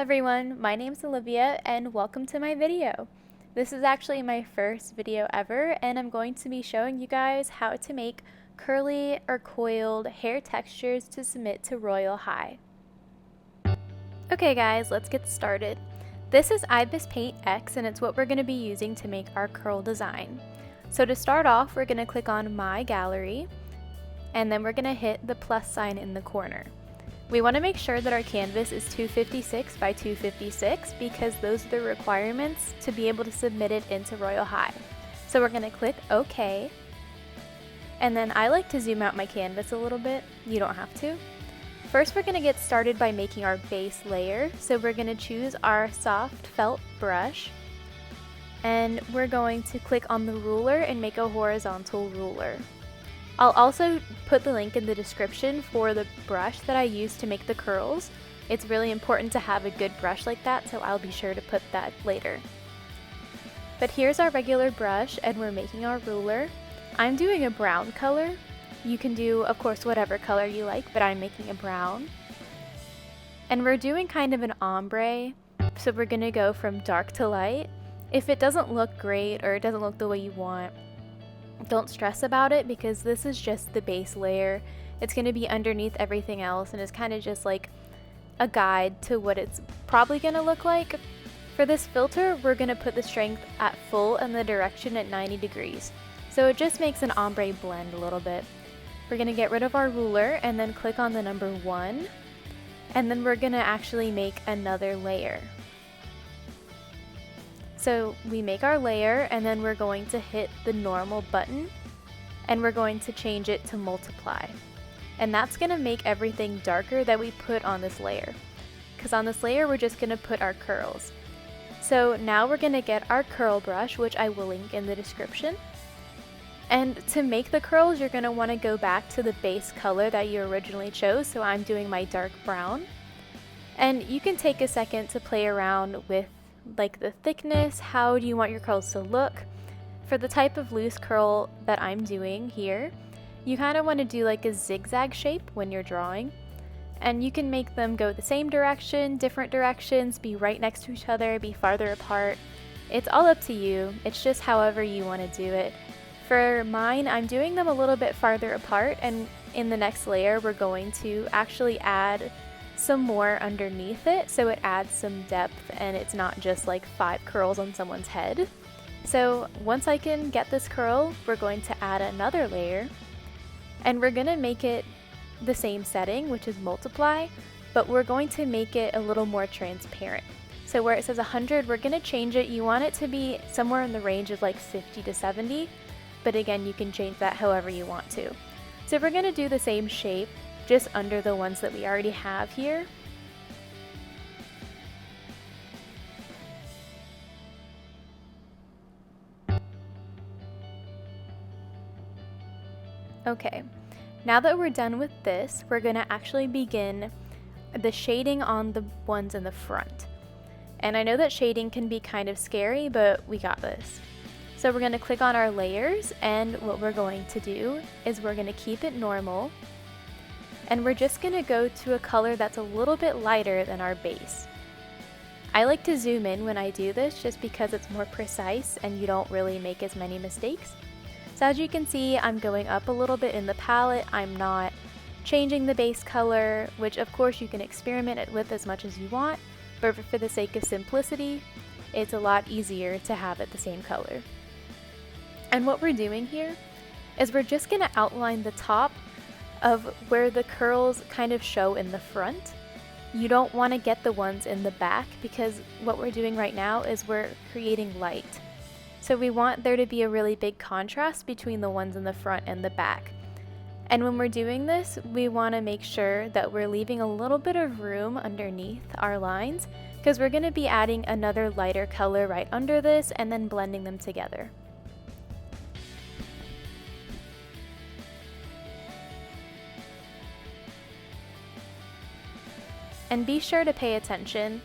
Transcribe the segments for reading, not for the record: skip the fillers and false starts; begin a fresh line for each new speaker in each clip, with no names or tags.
everyone, my name's Olivia and welcome to my video. This is actually my first video ever and I'm going to be showing you guys how to make curly or coiled hair textures to submit to Royale High. Okay guys, let's get started. This is Ibis Paint X and it's what we're going to be using to make our curl design. So to start off, we're going to click on My Gallery and then we're going to hit the plus sign in the corner. We want to make sure that our canvas is 256 by 256 because those are the requirements to be able to submit it into Royale High. So we're going to click OK. And then I like to zoom out my canvas a little bit. You don't have to. First, we're going to get started by making our base layer. So we're going to choose our soft felt brush. And we're going to click on the ruler and make a horizontal ruler. I'll also put the link in the description for the brush that I use to make the curls. It's really important to have a good brush like that, so I'll be sure to put that later. But here's our regular brush and we're making our ruler. I'm doing a brown color. You can do, of course, whatever color you like, but I'm making a brown. And we're doing kind of an ombre, so we're gonna go from dark to light. If it doesn't look great or it doesn't look the way you want, don't stress about it because this is just the base layer. It's going to be underneath everything else and it's kind of just like a guide to what it's probably going to look like. For this filter, we're going to put the strength at full and the direction at 90 degrees. So it just makes an ombre blend a little bit. We're going to get rid of our ruler and then click on the number 1. And then we're going to actually make another layer. So we make our layer and then we're going to hit the normal button and we're going to change it to multiply. And that's going to make everything darker that we put on this layer. Because on this layer we're just going to put our curls. So now we're going to get our curl brush, which I will link in the description. And to make the curls you're going to want to go back to the base color that you originally chose. So I'm doing my dark brown. And you can take a second to play around with like the thickness, how do you want your curls to look. For the type of loose curl that I'm doing here, you kind of want to do like a zigzag shape when you're drawing. And you can make them go the same direction, different directions, be right next to each other, be farther apart. It's all up to you. It's just however you want to do it. For mine, I'm doing them a little bit farther apart, and in the next layer we're going to actually add some more underneath it so it adds some depth and it's not just like 5 curls on someone's head. So once I can get this curl, we're going to add another layer and we're going to make it the same setting, which is multiply, but we're going to make it a little more transparent. So where it says 100, we're going to change it. You want it to be somewhere in the range of like 50 to 70, but again, you can change that however you want to. So we're going to do the same shape just under the ones that we already have here. Okay, now that we're done with this, we're going to actually begin the shading on the ones in the front. And I know that shading can be kind of scary, but we got this. So we're going to click on our layers, and what we're going to do is we're going to keep it normal. And we're just going to go to a color that's a little bit lighter than our base. I like to zoom in when I do this just because it's more precise and you don't really make as many mistakes. So as you can see, I'm going up a little bit in the palette. I'm not changing the base color, which of course you can experiment with as much as you want, but for the sake of simplicity, it's a lot easier to have it the same color. And what we're doing here is we're just going to outline the top of where the curls kind of show in the front. You don't want to get the ones in the back because what we're doing right now is we're creating light. So we want there to be a really big contrast between the ones in the front and the back. And when we're doing this, we want to make sure that we're leaving a little bit of room underneath our lines because we're going to be adding another lighter color right under this and then blending them together. And be sure to pay attention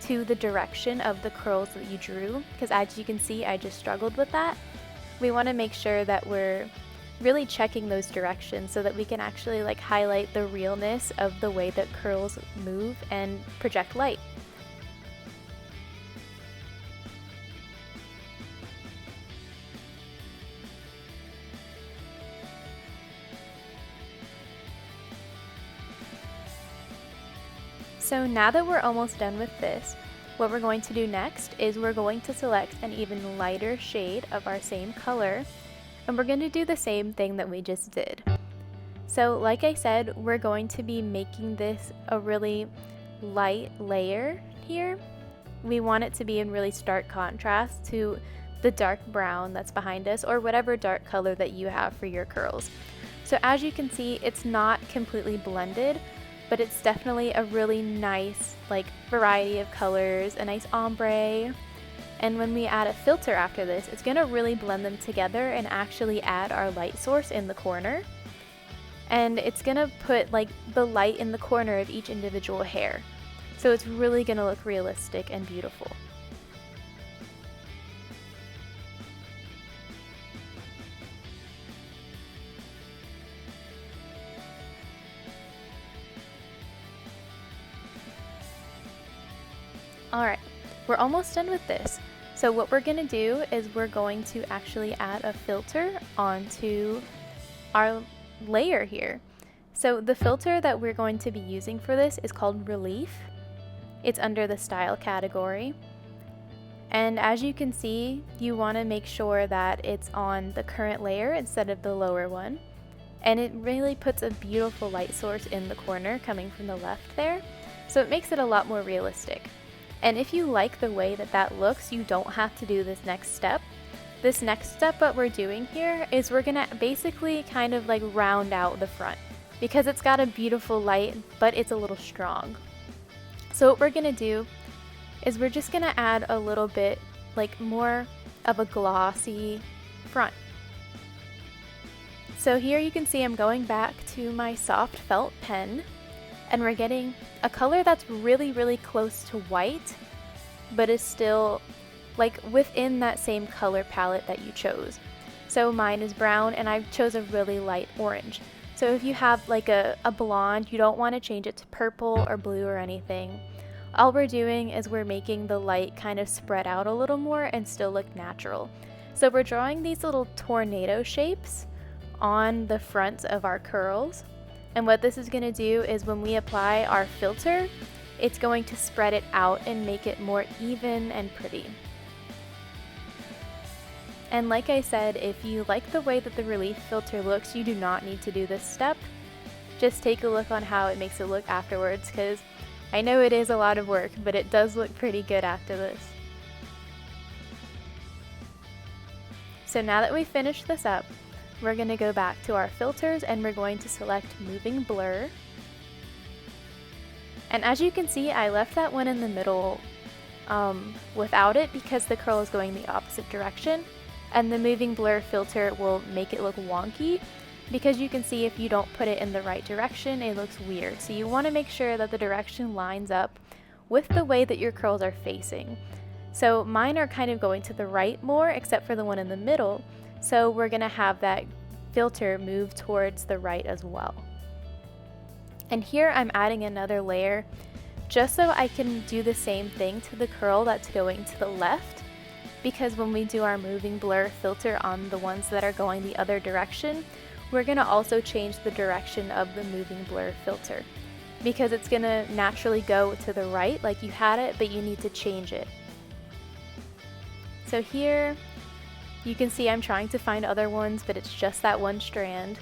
to the direction of the curls that you drew, because as you can see, I just struggled with that. We want to make sure that we're really checking those directions so that we can actually like highlight the realness of the way that curls move and project light. So now that we're almost done with this, what we're going to do next is we're going to select an even lighter shade of our same color, and we're going to do the same thing that we just did. So like I said, we're going to be making this a really light layer here. We want it to be in really stark contrast to the dark brown that's behind us, or whatever dark color that you have for your curls. So as you can see, it's not completely blended, but it's definitely a really nice like variety of colors, a nice ombre. And when we add a filter after this, it's going to really blend them together and actually add our light source in the corner. And it's going to put like the light in the corner of each individual hair. So it's really going to look realistic and beautiful. Alright, we're almost done with this. So what we're going to do is we're going to actually add a filter onto our layer here. So the filter that we're going to be using for this is called Relief. It's under the style category. And as you can see, you want to make sure that it's on the current layer instead of the lower one. And it really puts a beautiful light source in the corner coming from the left there. So it makes it a lot more realistic. And if you like the way that that looks, you don't have to do this next step. This next step that we're doing here is we're gonna basically kind of like round out the front because it's got a beautiful light, but it's a little strong. So what we're gonna do is we're just gonna add a little bit like more of a glossy front. So here you can see I'm going back to my soft felt pen, and we're getting a color that's really, really close to white, but is still like within that same color palette that you chose. So mine is brown and I chose a really light orange. So if you have like a blonde, you don't want to change it to purple or blue or anything. All we're doing is we're making the light kind of spread out a little more and still look natural. So we're drawing these little tornado shapes on the fronts of our curls. And what this is going to do is when we apply our filter, it's going to spread it out and make it more even and pretty. And like I said, if you like the way that the Relief filter looks, you do not need to do this step. Just take a look on how it makes it look afterwards, because I know it is a lot of work, but it does look pretty good after this. So now that we've finished this up, we're going to go back to our filters and we're going to select Moving Blur. And as you can see, I left that one in the middle without it because the curl is going the opposite direction, and the Moving Blur filter will make it look wonky because you can see if you don't put it in the right direction, it looks weird. So you want to make sure that the direction lines up with the way that your curls are facing. So mine are kind of going to the right more, except for the one in the middle. So we're going to have that filter move towards the right as well. And here I'm adding another layer just so I can do the same thing to the curl that's going to the left, because when we do our Moving Blur filter on the ones that are going the other direction, we're going to also change the direction of the Moving Blur filter because it's going to naturally go to the right like you had it, but you need to change it. So here you can see I'm trying to find other ones, but it's just that one strand.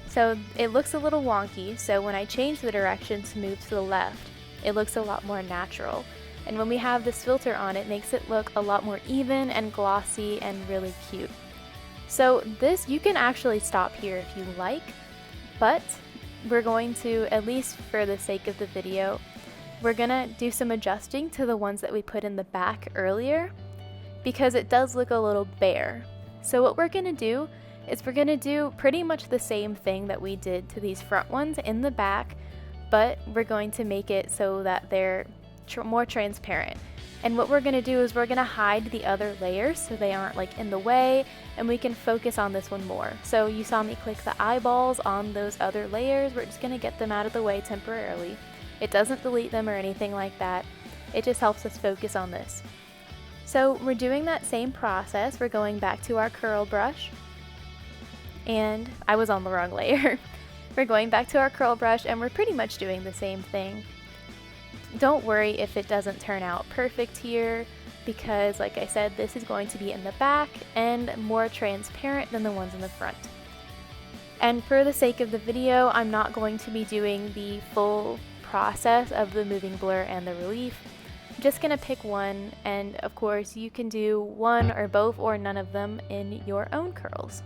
So it looks a little wonky, so when I change the direction to move to the left, it looks a lot more natural. And when we have this filter on, it makes it look a lot more even and glossy and really cute. So this, you can actually stop here if you like, but we're going to, at least for the sake of the video, we're gonna do some adjusting to the ones that we put in the back earlier, because it does look a little bare. So what we're gonna do is we're gonna do pretty much the same thing that we did to these front ones in the back, but we're going to make it so that they're more transparent. And what we're gonna do is we're gonna hide the other layers so they aren't like in the way, and we can focus on this one more. So you saw me click the eyeballs on those other layers. We're just gonna get them out of the way temporarily. It doesn't delete them or anything like that. It just helps us focus on this. So we're doing that same process. We're going back to our curl brush, and I was on the wrong layer. We're going back to our curl brush and we're pretty much doing the same thing. Don't worry if it doesn't turn out perfect here, because like I said, this is going to be in the back and more transparent than the ones in the front. And for the sake of the video, I'm not going to be doing the full process of the moving blur and the relief. I'm just gonna pick one, and of course you can do one or both or none of them in your own curls.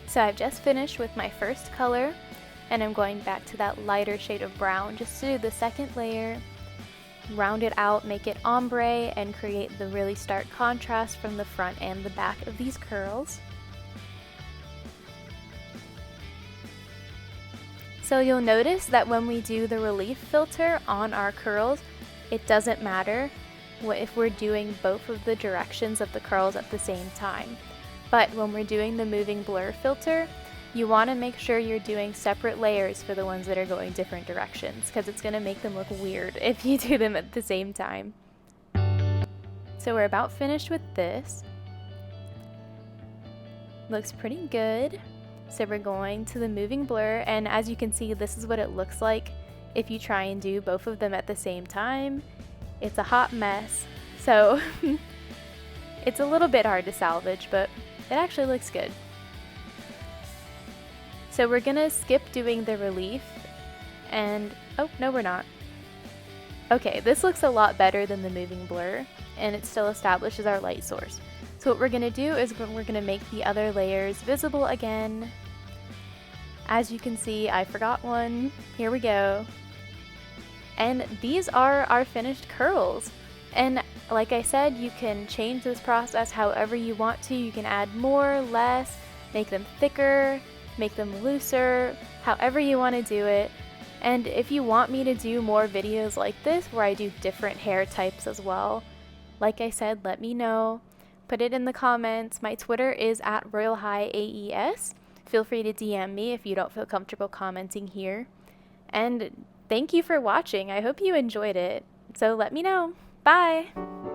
So I've just finished with my first color, and I'm going back to that lighter shade of brown just to do the second layer, round it out, make it ombre, and create the really stark contrast from the front and the back of these curls. So you'll notice that when we do the relief filter on our curls, it doesn't matter if we're doing both of the directions of the curls at the same time. But when we're doing the moving blur filter, you want to make sure you're doing separate layers for the ones that are going different directions, because it's going to make them look weird if you do them at the same time. So we're about finished with this. Looks pretty good. So we're going to the moving blur, and as you can see, this is what it looks like if you try and do both of them at the same time. It's a hot mess, so it's a little bit hard to salvage, but it actually looks good. So we're gonna skip doing the relief, and oh no, we're not. Okay, this looks a lot better than the moving blur, and it still establishes our light source. So what we're gonna do is we're gonna make the other layers visible again. As you can see, I forgot one. Here we go. And these are our finished curls. And like I said, you can change this process however you want to. You can add more, less, make them thicker, make them looser, however you want to do it. And if you want me to do more videos like this where I do different hair types as well, like I said, let me know. Put it in the comments. My Twitter is at royalehigh_AES. Feel free to DM me if you don't feel comfortable commenting here. And thank you for watching. I hope you enjoyed it. So let me know. Bye!